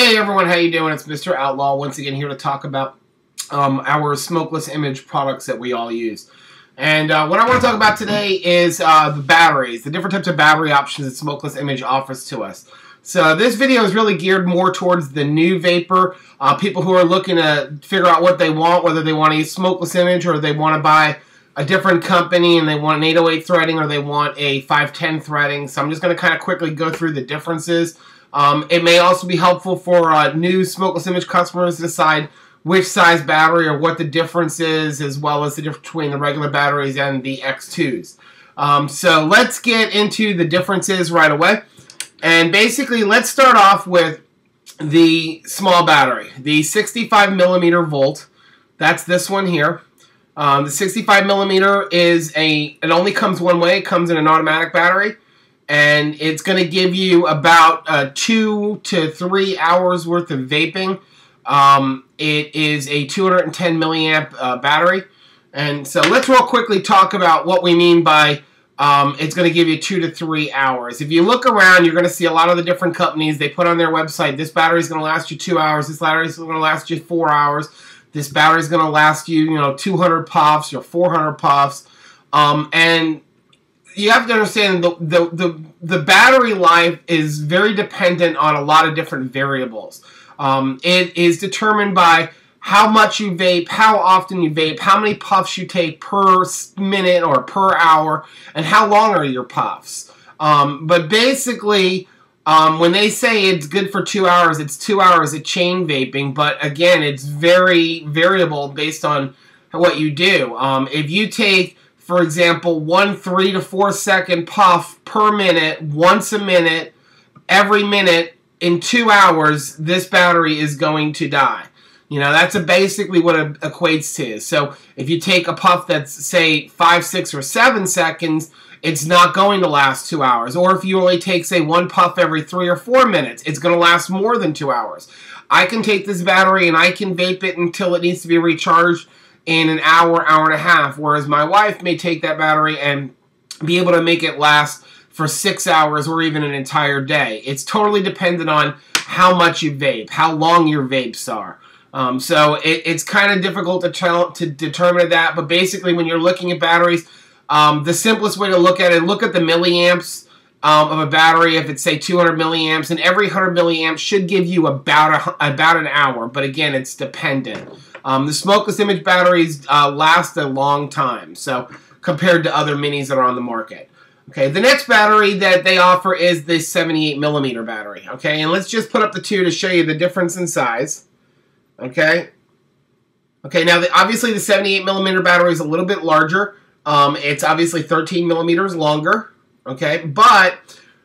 Hey everyone, how you doing? It's Mr. Outlaw once again here to talk about our smokeless image products that we all use. And what I want to talk about today is the batteries, the different types of battery options that Smokeless Image offers to us. So this video is really geared more towards the new vapor, people who are looking to figure out what they want, whether they want to use Smokeless Image or they want to buy a different company and they want an 808 threading or they want a 510 threading. So I'm just going to kind of quickly go through the differences. It may also be helpful for new Smokeless Image customers to decide which size battery or what the difference is, as well as the difference between the regular batteries and the X2s. So let's get into the differences right away. And basically, let's start off with the small battery, the 65 millimeter volt. That's this one here. The 65 millimeter is it only comes one way. It comes in an automatic battery. And it's going to give you about 2 to 3 hours worth of vaping. It is a 210 milliamp battery. And so let's real quickly talk about what we mean by it's going to give you 2 to 3 hours. If you look around, you're going to see a lot of the different companies. They put on their website, this battery is going to last you 2 hours. This battery is going to last you 4 hours. This battery is going to last you, 200 puffs or 400 puffs. And you have to understand the battery life is very dependent on a lot of different variables. It is determined by how much you vape, how often you vape, how many puffs you take per minute or per hour, and how long are your puffs. But basically, when they say it's good for 2 hours, it's 2 hours of chain vaping. But again, it's very variable based on what you do. If you take, for example, 1 3 to 4 second puff per minute, once a minute, every minute, in 2 hours, this battery is going to die. That's basically what it equates to. So if you take a puff that's, say, 5, 6, or 7 seconds, it's not going to last 2 hours. Or if you only take, say, 1 puff every 3 or 4 minutes, it's going to last more than 2 hours. I can take this battery and I can vape it until it needs to be recharged in an hour, hour and a half, whereas my wife may take that battery and be able to make it last for 6 hours or even an entire day. It's totally dependent on how much you vape, how long your vapes are. So it's kind of difficult to determine that, but basically when you're looking at batteries, the simplest way to look at it, look at the milliamps of a battery. If it's, say, 200 milliamps, and every 100 milliamps should give you about an hour, but again, it's dependent. The Smokeless Image batteries last a long time, so compared to other minis that are on the market. Okay, the next battery that they offer is the 78 millimeter battery. Okay, and let's just put up the two to show you the difference in size. Okay. Okay, now obviously the 78 millimeter battery is a little bit larger. It's obviously 13 millimeters longer. Okay, but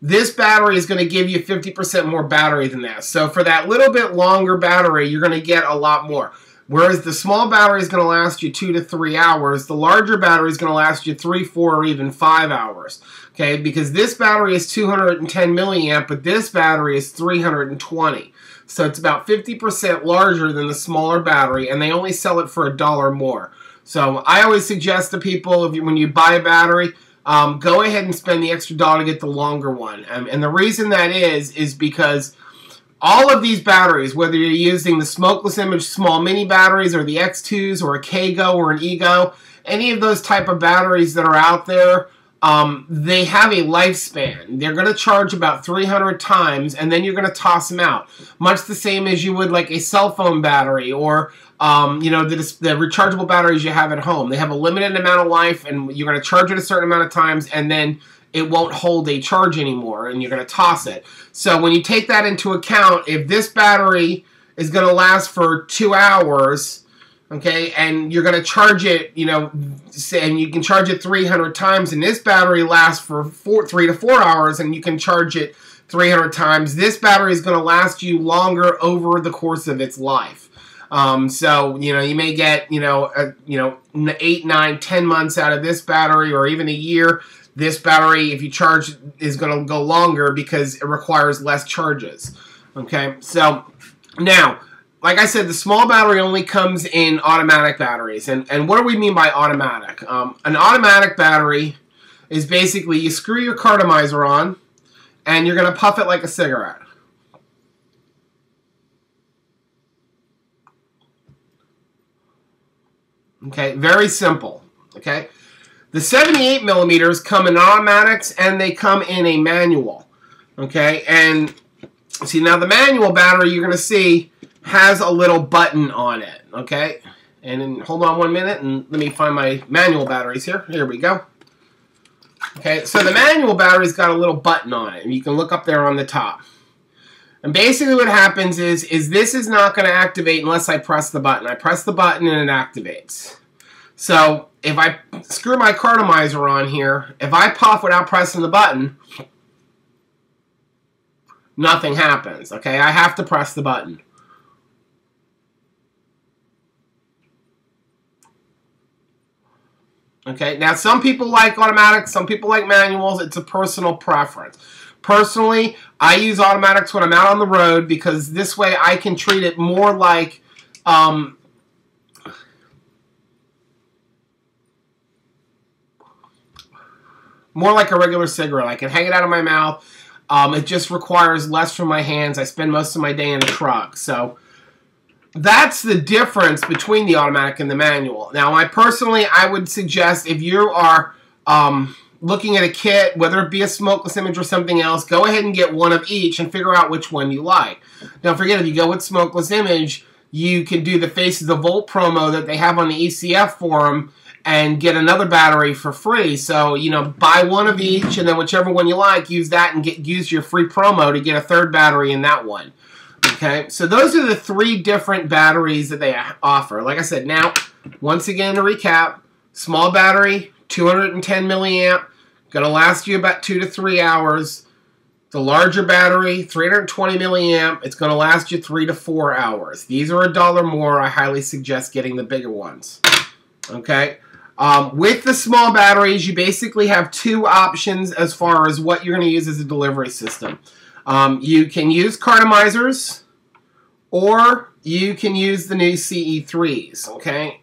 this battery is going to give you 50% more battery than that. So for that little bit longer battery, you're going to get a lot more. Whereas the small battery is going to last you 2 to 3 hours, the larger battery is going to last you 3, 4, or even 5 hours. Okay, because this battery is 210 milliamp, but this battery is 320. So it's about 50% larger than the smaller battery, and they only sell it for $1 more. So I always suggest to people, when you buy a battery, go ahead and spend the extra $1 to get the longer one. And the reason that is because all of these batteries, whether you're using the Smokeless Image small mini batteries or the X2s or a KGO or an EGO, any of those type of batteries that are out there, they have a lifespan. They're going to charge about 300 times and then you're going to toss them out. Much the same as you would like a cell phone battery or the rechargeable batteries you have at home. They have a limited amount of life and you're going to charge it a certain amount of times and then it won't hold a charge anymore and you're going to toss it. So when you take that into account, if this battery is going to last for 2 hours, okay, and you're going to charge it, and you can charge it 300 times, and this battery lasts for 3 to 4 hours, and you can charge it 300 times, this battery is going to last you longer over the course of its life. So, you may get, 8, 9, 10 months out of this battery, or even a year. This battery, if you charge, is going to go longer because it requires less charges. Okay, so now, like I said, the small battery only comes in automatic batteries. And what do we mean by automatic? An automatic battery is basically you screw your cartomizer on and you're going to puff it like a cigarette. Okay, very simple. Okay, the 78 millimeters come in automatics and they come in a manual. Okay, and see now the manual battery you're going to see has a little button on it. Okay, and then hold on 1 minute and let me find my manual batteries here. Here we go. Okay, so the manual battery's got a little button on it, and you can look up there on the top. And basically what happens is this is not going to activate unless I press the button. I press the button and it activates. So if I screw my cartomizer on here, if I puff without pressing the button, nothing happens. Okay, I have to press the button. Okay, now some people like automatics, some people like manuals. It's a personal preference. Personally, I use automatics when I'm out on the road because this way I can treat it more like more like a regular cigarette. I can hang it out of my mouth. It just requires less from my hands. I spend most of my day in a truck. So that's the difference between the automatic and the manual. Now, I would suggest if you are looking at a kit, whether it be a smokeless image or something else, go ahead and get one of each and figure out which one you like. Don't forget, if you go with smokeless image, you can do the Faces of Volt promo that they have on the ECF forum and get another battery for free. So, you know, buy one of each, and then whichever one you like, use that and use your free promo to get a third battery in that one. Okay, so those are the 3 different batteries that they offer. Like I said, now, once again to recap, small battery, 210 milliamp, going to last you about 2 to 3 hours. The larger battery, 320 milliamp, it's going to last you 3 to 4 hours. These are $1 more. I highly suggest getting the bigger ones. Okay, with the small batteries, you basically have 2 options as far as what you're going to use as a delivery system. You can use cartomizers, or you can use the new CE3s, okay?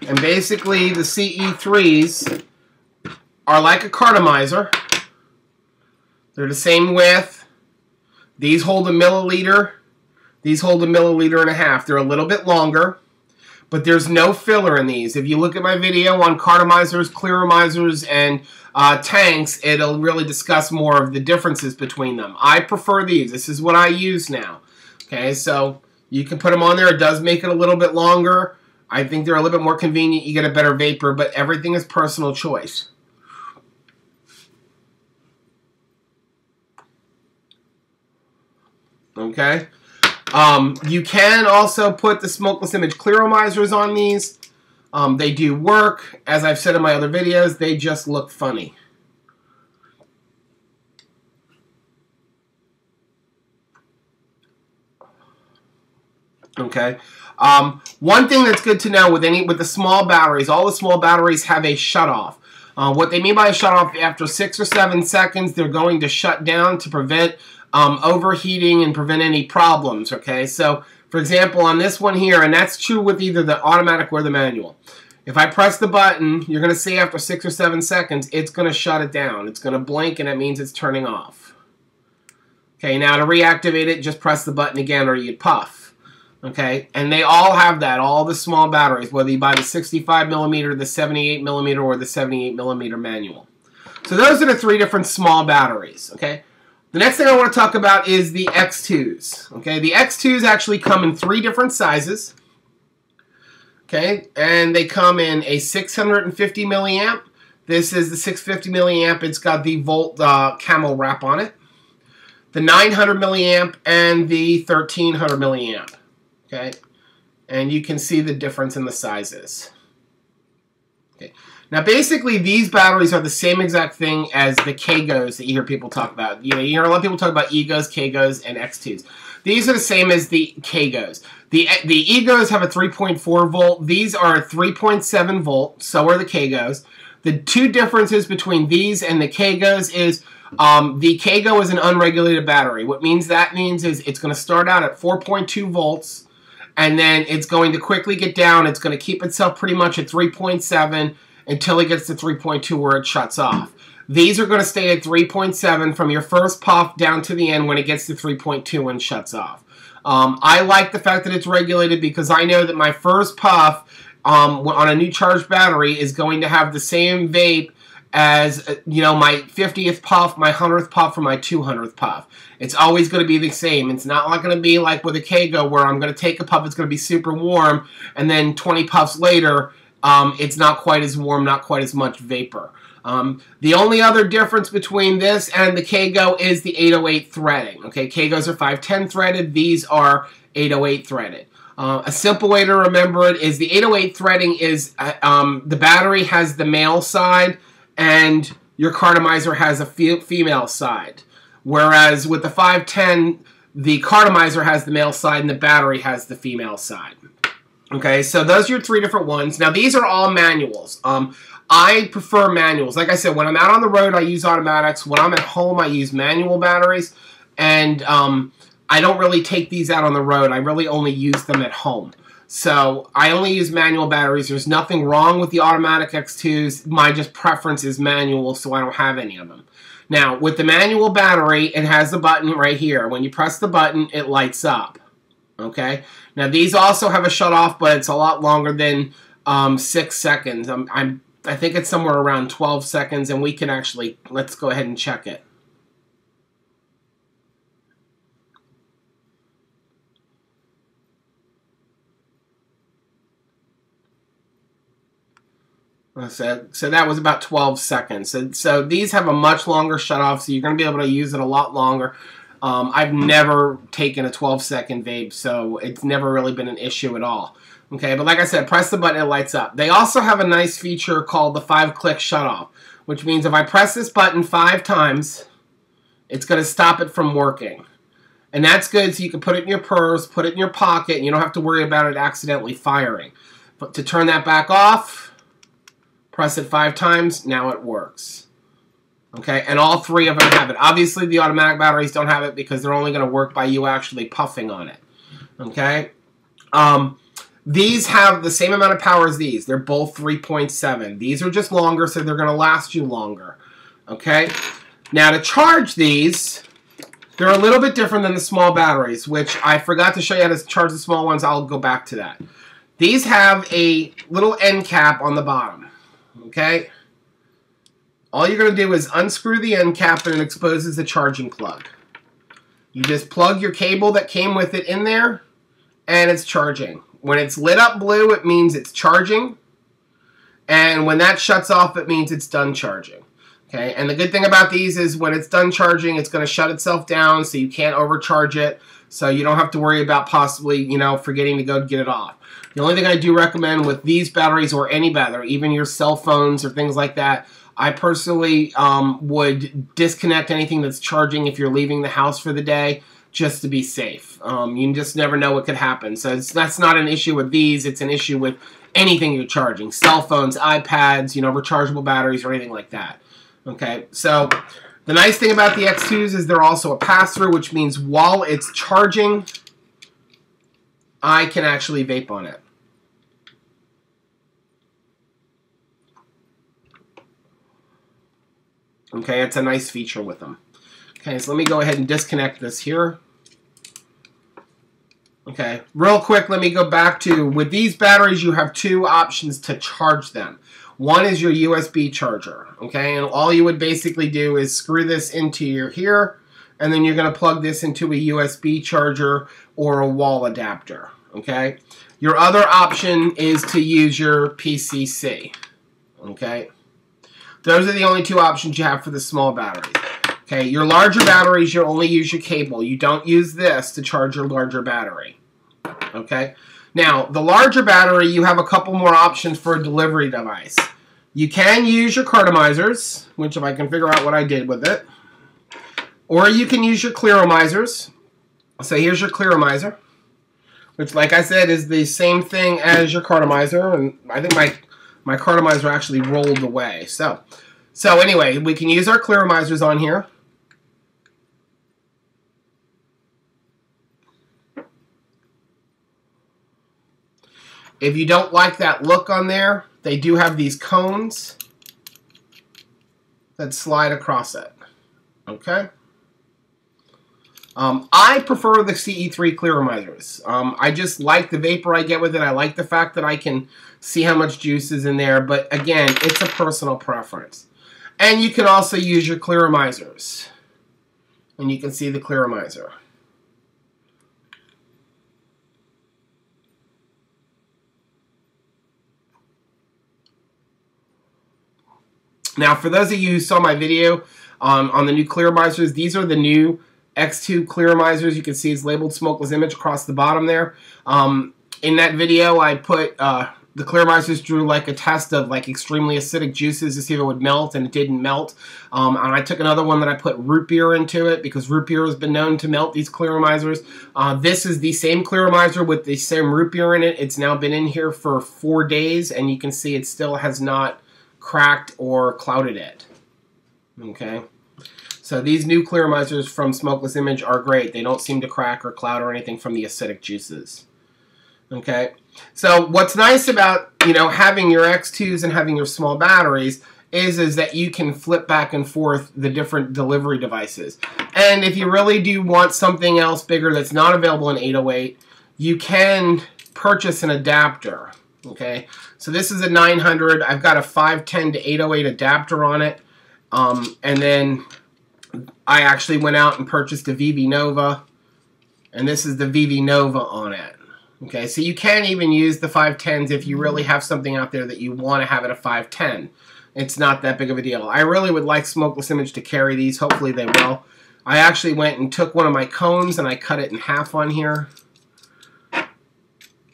And basically, the CE3s are like a cartomizer. They're the same width. These hold 1 milliliter. These hold 1.5 milliliters. They're a little bit longer, but there's no filler in these. If you look at my video on cartomizers, clearomizers, and tanks, it'll really discuss more of the differences between them. I prefer these. This is what I use now. Okay, so you can put them on there. It does make it a little bit longer. I think they're a little bit more convenient. You get a better vapor, but everything is personal choice. Okay. You can also put the smokeless image clearomizers on these. They do work. As I've said in my other videos, they just look funny. Okay. One thing that's good to know with the small batteries, all the small batteries have a shutoff. What they mean by a shutoff, after 6 or 7 seconds, they're going to shut down to prevent overheating and prevent any problems. Okay, so for example, on this one here, and that's true with either the automatic or the manual. If I press the button, you're going to see after 6 or 7 seconds, it's going to shut it down. It's going to blink, and it means it's turning off. Okay, now to reactivate it, just press the button again, or you'd puff. Okay, and they all have that, all the small batteries, whether you buy the 65 millimeter, the 78 millimeter, or the 78 millimeter manual. So those are the 3 different small batteries. Okay, the next thing I want to talk about is the X2s. Okay, the X2s actually come in 3 different sizes. Okay, and they come in a 650 milliamp. This is the 650 milliamp. It's got the Volt camel wrap on it. The 900 milliamp and the 1300 milliamp. Okay, and you can see the difference in the sizes. Okay, now basically these batteries are the same exact thing as the Kagos that you hear people talk about. You hear a lot of people talk about Egos, Kagos, and X2s. These are the same as the Kagos. The Egos have a 3.4 volt. These are 3.7 volt. So are the Kagos. The 2 differences between these and the Kagos is the Kago is an unregulated battery. What that means is it's going to start out at 4.2 volts. And then it's going to quickly get down. It's going to keep itself pretty much at 3.7 until it gets to 3.2 where it shuts off. These are going to stay at 3.7 from your first puff down to the end when it gets to 3.2 and shuts off. I like the fact that it's regulated because I know that my first puff on a new charged battery is going to have the same vape as, my 50th puff, my 100th puff, or my 200th puff. It's always going to be the same. It's not going to be like with a Kago where I'm going to take a puff, it's going to be super warm, and then 20 puffs later, it's not quite as warm, not quite as much vapor. The only other difference between this and the Kago is the 808 threading. Okay, Kagos are 510 threaded. These are 808 threaded. A simple way to remember it is the 808 threading is the battery has the male side and your cartomizer has a female side. Whereas with the 510, the cartomizer has the male side and the battery has the female side. Okay, so those are your three different ones. Now, these are all manuals. I prefer manuals. Like I said, when I'm out on the road, I use automatics. When I'm at home, I use manual batteries. And I don't really take these out on the road. I really only use them at home. So I only use manual batteries. There's nothing wrong with the automatic X2s. My just preference is manual, so I don't have any of them. Now, with the manual battery, it has the button right here. When you press the button, it lights up. Okay? Now, these also have a shut-off, but it's a lot longer than 6 seconds. I think it's somewhere around 12 seconds, and we can actually, let's go ahead and check it. So that was about 12 seconds. So these have a much longer shutoff, so you're going to be able to use it a lot longer. I've never taken a 12-second vape, so it's never really been an issue at all. Okay, but like I said, press the button, it lights up. They also have a nice feature called the 5-click shutoff, which means if I press this button 5 times, it's going to stop it from working. And that's good, so you can put it in your purse, put it in your pocket, and you don't have to worry about it accidentally firing. But to turn that back off, press it 5 times, now it works. Okay, and all 3 of them have it. Obviously, the automatic batteries don't have it because they're only going to work by you actually puffing on it. Okay? These have the same amount of power as these. They're both 3.7. These are just longer, so they're going to last you longer. Okay? Now, to charge these, they're a little bit different than the small batteries, which I forgot to show you how to charge the small ones. I'll go back to that. These have a little end cap on the bottom. Okay? All you're going to do is unscrew the end cap and it exposes the charging plug. You just plug your cable that came with it in there and it's charging. When it's lit up blue, it means it's charging. And when that shuts off, it means it's done charging. Okay, and the good thing about these is when it's done charging, it's going to shut itself down so you can't overcharge it. So you don't have to worry about possibly, forgetting to go get it off. The only thing I do recommend with these batteries or any battery, even your cell phones or things like that, I personally would disconnect anything that's charging if you're leaving the house for the day, just to be safe. You just never know what could happen. So that's not an issue with these. It's an issue with anything you're charging. Cell phones, iPads, rechargeable batteries or anything like that. Okay, so the nice thing about the X2s is they're also a pass-through, which means while it's charging, I can actually vape on it. Okay, it's a nice feature with them. Okay, so let me go ahead and disconnect this here. Okay, real quick, let me go back to, with these batteries, you have 2 options to charge them. One is your USB charger, okay, and all you would basically do is screw this into your here, and then you're going to plug this into a USB charger or a wall adapter, okay. Your other option is to use your PCC, okay. Those are the only 2 options you have for the small batteries. Okay, your larger batteries, you only use your cable. You don't use this to charge your larger battery. Okay, now the larger battery, you have a couple more options for a delivery device. You can use your cartomizers, which if I can figure out what I did with it, or you can use your clearomizers. So here's your clearomizer, which, like I said, is the same thing as your cartomizer, and I think my cartomizer actually rolled away. So anyway, we can use our clearomizers on here. If you don't like that look on there, they do have these cones that slide across it. Okay? I prefer the CE3 clearamizers. I just like the vapor I get with it. I like the fact that I can see how much juice is in there. But again, it's a personal preference. And you can also use your clearamizers. And you can see the clearamizer. Now, for those of you who saw my video on the new clearamizers, these are the new X2 clearamizers. You can see it's labeled Smokeless Image across the bottom there. In that video, I put the clearamizers drew like a test of like extremely acidic juices to see if it would melt, and it didn't melt. And I took another one that I put root beer into it because root beer has been known to melt these clearamizers. This is the same clearamizer with the same root beer in it. It's now been in here for 4 days, and you can see it still has not cracked or clouded it. Okay, so these new clearamizers from Smokeless Image are great. They don't seem to crack or cloud or anything from the acidic juices. Okay, so what's nice about, you know, having your X2s and having your small batteries is that you can flip back and forth the different delivery devices. And if you really do want something else bigger that's not available in 808, you can purchase an adapter. Okay, so this is a 900. I've got a 510 to 808 adapter on it. And then I actually went out and purchased a VV Nova. And this is the VV Nova on it. Okay, so you can even use the 510s if you really have something out there that you want to have at a 510. It's not that big of a deal. I really would like Smokeless Image to carry these. Hopefully they will. I actually went and took one of my cones and I cut it in half on here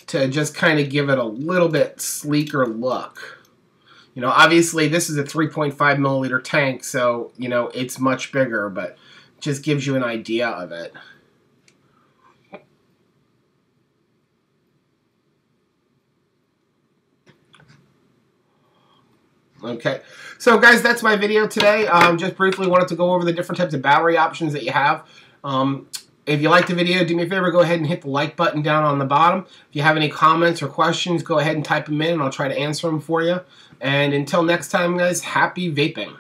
to just kind of give it a little bit sleeker look. You know, obviously this is a 3.5 milliliter tank, so, you know, it's much bigger, but just gives you an idea of it. Okay, so guys, that's my video today. Just briefly wanted to go over the different types of battery options that you have. If you liked the video, do me a favor, go ahead and hit the like button down on the bottom. If you have any comments or questions, go ahead and type them in and I'll try to answer them for you. And until next time, guys, happy vaping.